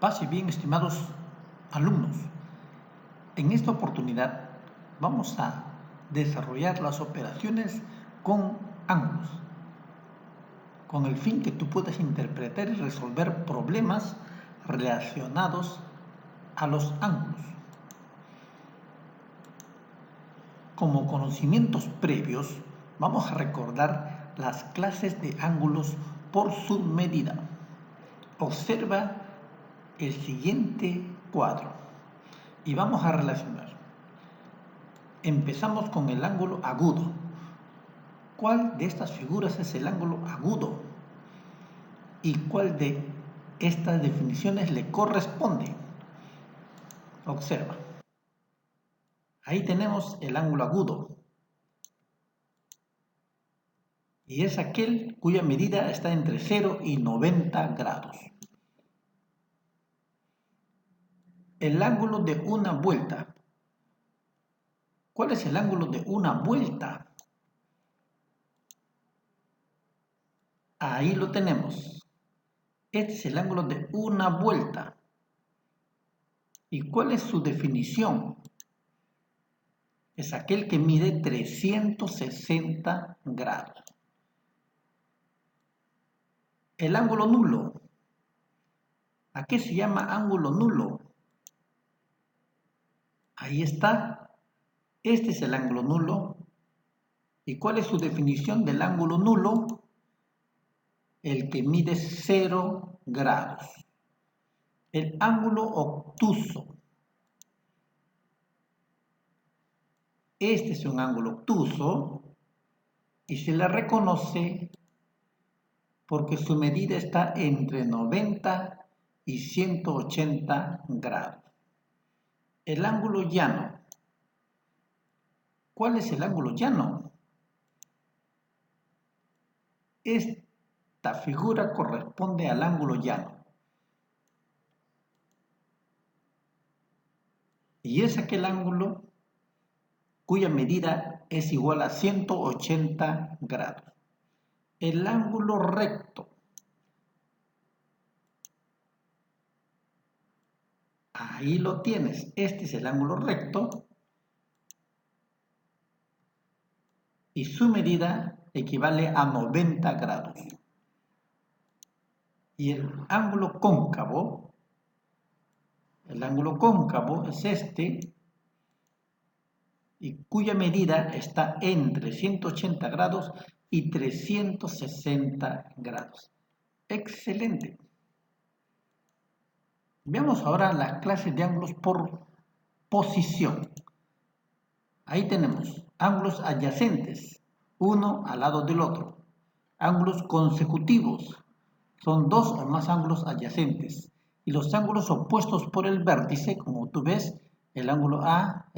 Paz y bien, estimados alumnos. En esta oportunidad vamos a desarrollar las operaciones con ángulos, con el fin que tú puedas interpretar y resolver problemas relacionados a los ángulos. Como conocimientos previos, vamos a recordar las clases de ángulos por su medida. Observa el siguiente cuadro y vamos a relacionar. Empezamos con el ángulo agudo. ¿Cuál de estas figuras es el ángulo agudo? ¿Y cuál de estas definiciones le corresponde? Observa. Ahí tenemos el ángulo agudo. Y es aquel cuya medida está entre 0 y 90 grados. El ángulo de una vuelta. ¿Cuál es el ángulo de una vuelta? Ahí lo tenemos. Este es el ángulo de una vuelta. ¿Y cuál es su definición? Es aquel que mide 360 grados. El ángulo nulo. ¿A qué se llama ángulo nulo? Ahí está. Este es el ángulo nulo. ¿Y cuál es su definición del ángulo nulo? El que mide 0 grados. El ángulo obtuso. Este es un ángulo obtuso y se le reconoce porque su medida está entre 90 y 180 grados. El ángulo llano. ¿Cuál es el ángulo llano? Esta figura corresponde al ángulo llano. Y es aquel ángulo cuya medida es igual a 180 grados. El ángulo recto. Ahí lo tienes. Este es el ángulo recto. Y su medida equivale a 90 grados. Y el ángulo cóncavo es este, y cuya medida está entre 180 grados y 360 grados. Excelente. Veamos ahora las clases de ángulos por posición. Ahí tenemos ángulos adyacentes, uno al lado del otro. Ángulos consecutivos, son dos o más ángulos adyacentes. Y los ángulos opuestos por el vértice, como tú ves, el ángulo A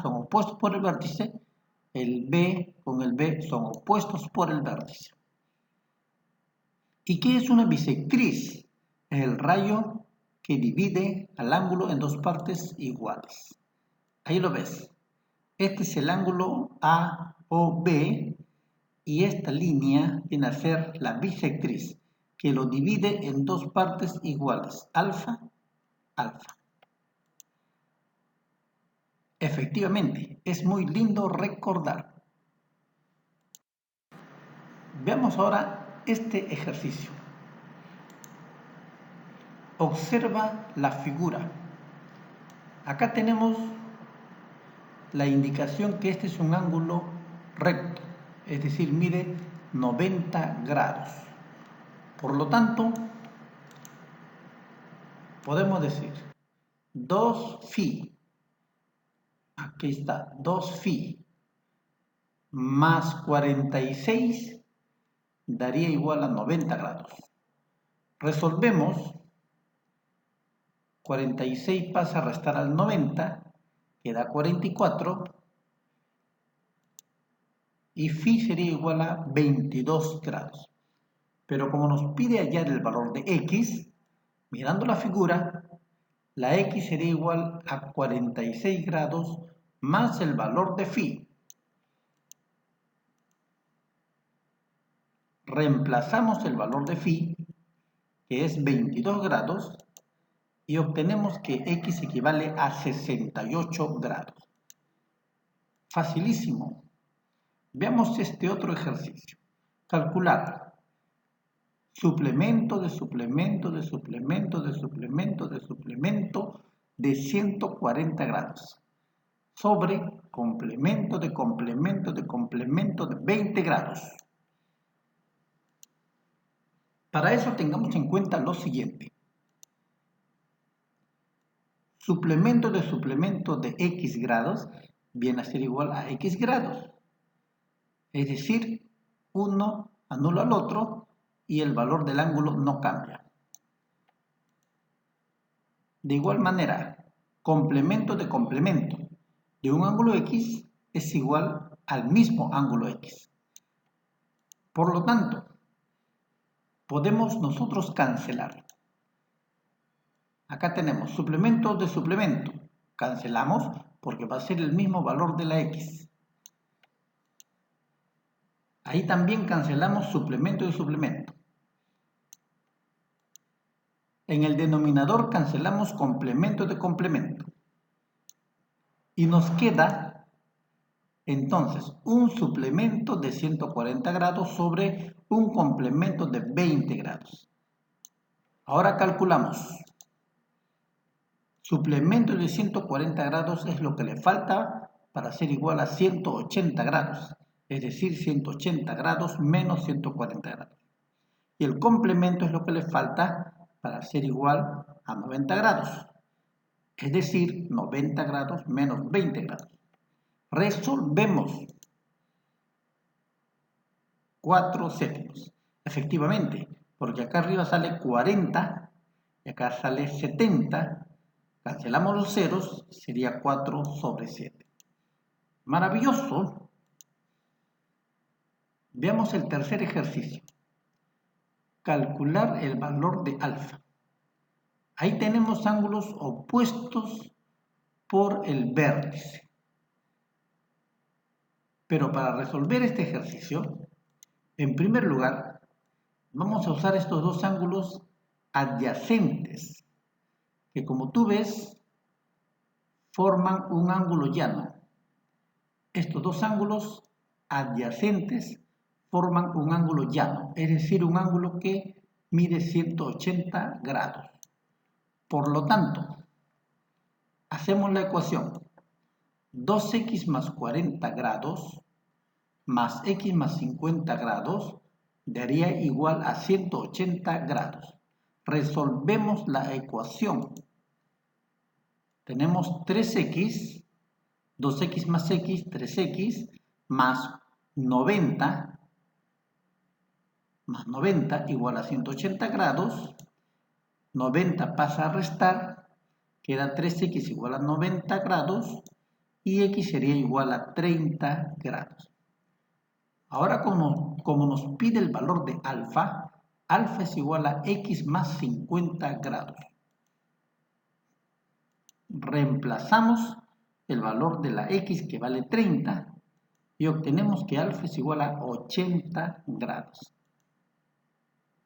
son opuestos por el vértice, el B con el B son opuestos por el vértice. ¿Y qué es una bisectriz? Es el rayo que divide al ángulo en dos partes iguales. Ahí lo ves. Este es el ángulo AOB y esta línea viene a ser la bisectriz que lo divide en dos partes iguales, alfa, alfa. Efectivamente, es muy lindo recordar. Veamos ahora este ejercicio. Observa la figura. Acá tenemos la indicación que este es un ángulo recto, es decir, mide 90 grados. Por lo tanto, podemos decir 2φ, aquí está, 2φ más 46 daría igual a 90 grados. Resolvemos, 46 pasa a restar al 90, queda 44, y φ sería igual a 22 grados. Pero como nos pide hallar el valor de x, mirando la figura, la x sería igual a 46 grados más el valor de φ. Reemplazamos el valor de φ, que es 22 grados, y obtenemos que X equivale a 68 grados. Facilísimo. Veamos este otro ejercicio. Calcular suplemento de suplemento de suplemento de suplemento de suplemento de 140 grados sobre complemento de complemento de complemento de 20 grados. Para eso tengamos en cuenta lo siguiente. Suplemento de X grados viene a ser igual a X grados. Es decir, uno anula al otro y el valor del ángulo no cambia. De igual manera, complemento de un ángulo X es igual al mismo ángulo X. Por lo tanto, podemos nosotros cancelar. Acá tenemos suplemento de suplemento. Cancelamos porque va a ser el mismo valor de la X. Ahí también cancelamos suplemento de suplemento. En el denominador cancelamos complemento de complemento. Y nos queda entonces un suplemento de 140 grados sobre un complemento de 20 grados. Ahora calculamos. Suplemento de 140 grados es lo que le falta para ser igual a 180 grados. Es decir, 180 grados menos 140 grados. Y el complemento es lo que le falta para ser igual a 90 grados. Es decir, 90 grados menos 20 grados. Resolvemos. 4 séptimos. Efectivamente, porque acá arriba sale 40 y acá sale 70. Cancelamos los ceros, sería 4 sobre 7. Maravilloso. Veamos el tercer ejercicio. Calcular el valor de alfa. Ahí tenemos ángulos opuestos por el vértice. Pero para resolver este ejercicio, en primer lugar, vamos a usar estos dos ángulos adyacentes, que como tú ves, forman un ángulo llano. Estos dos ángulos adyacentes forman un ángulo llano, es decir, un ángulo que mide 180 grados. Por lo tanto, hacemos la ecuación 2x más 40 grados más x más 50 grados daría igual a 180 grados. Resolvemos la ecuación. Tenemos 3x, 2x más x, 3x, más 90 igual a 180 grados. 90 pasa a restar, queda 3x igual a 90 grados y x sería igual a 30 grados. Ahora como nos pide el valor de alfa, alfa es igual a x más 50 grados. Reemplazamos el valor de la x que vale 30 y obtenemos que alfa es igual a 80 grados.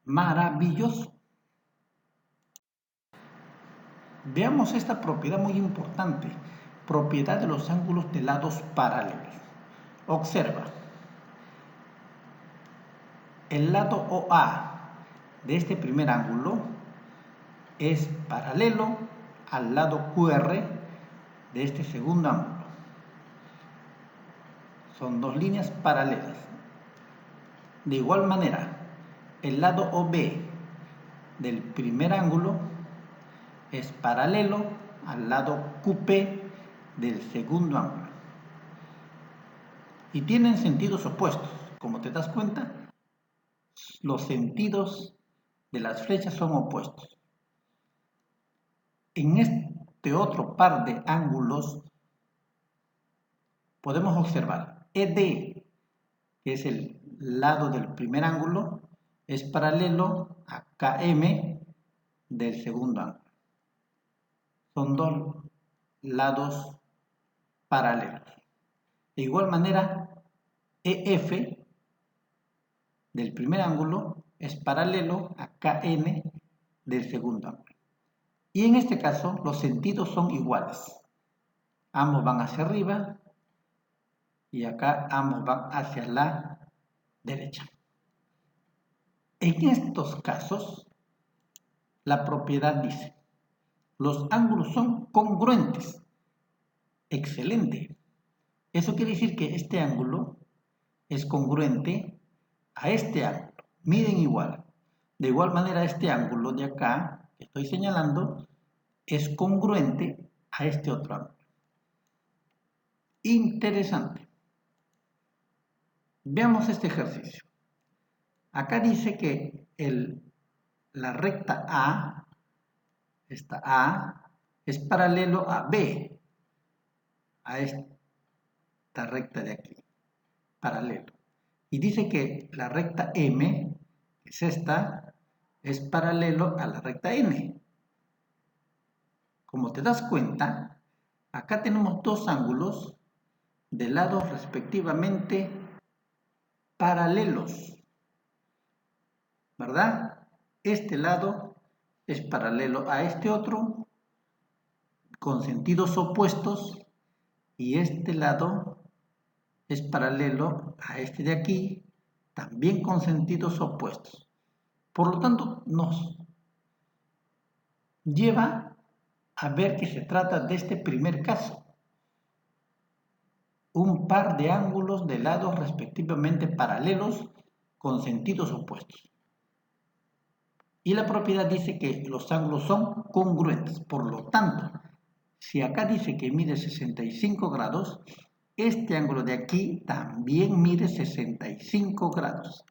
Maravilloso. Veamos esta propiedad muy importante, propiedad de los ángulos de lados paralelos. Observa, el lado OA de este primer ángulo es paralelo al lado QR de este segundo ángulo. Son dos líneas paralelas. De igual manera, el lado OB del primer ángulo es paralelo al lado QP del segundo ángulo. Y tienen sentidos opuestos. Como te das cuenta, los sentidos de las flechas son opuestos. En este otro par de ángulos podemos observar ED, que es el lado del primer ángulo, es paralelo a KM del segundo ángulo. Son dos lados paralelos. De igual manera, EF del primer ángulo es paralelo a KN del segundo ángulo. Y en este caso los sentidos son iguales. Ambos van hacia arriba y acá ambos van hacia la derecha. En estos casos, la propiedad dice, los ángulos son congruentes. Excelente. Eso quiere decir que este ángulo es congruente a este ángulo. Miden igual. De igual manera, este ángulo de acá, que estoy señalando, es congruente a este otro ángulo. Interesante. Veamos este ejercicio. Acá dice que la recta A, esta A, es paralelo a B, a esta recta de aquí, paralelo. Y dice que la recta M, que es esta, es paralelo a la recta N. Como te das cuenta, acá tenemos dos ángulos de lados respectivamente paralelos, ¿verdad? Este lado es paralelo a este otro con sentidos opuestos y este lado es paralelo a este de aquí también con sentidos opuestos. Por lo tanto, nos lleva a ver que se trata de este primer caso. Un par de ángulos de lados respectivamente paralelos con sentidos opuestos. Y la propiedad dice que los ángulos son congruentes. Por lo tanto, si acá dice que mide 65 grados, este ángulo de aquí también mide 65 grados.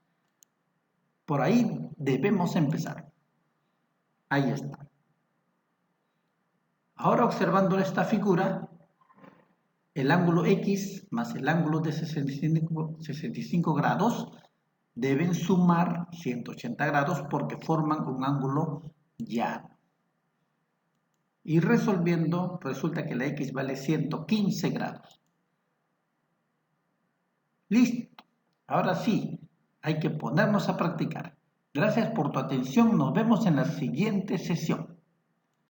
Por ahí debemos empezar. Ahí está. Ahora observando esta figura, el ángulo X más el ángulo de 65 grados deben sumar 180 grados porque forman un ángulo llano. Y resolviendo, resulta que la X vale 115 grados. Listo. Ahora sí, hay que ponernos a practicar. Gracias por tu atención. Nos vemos en la siguiente sesión.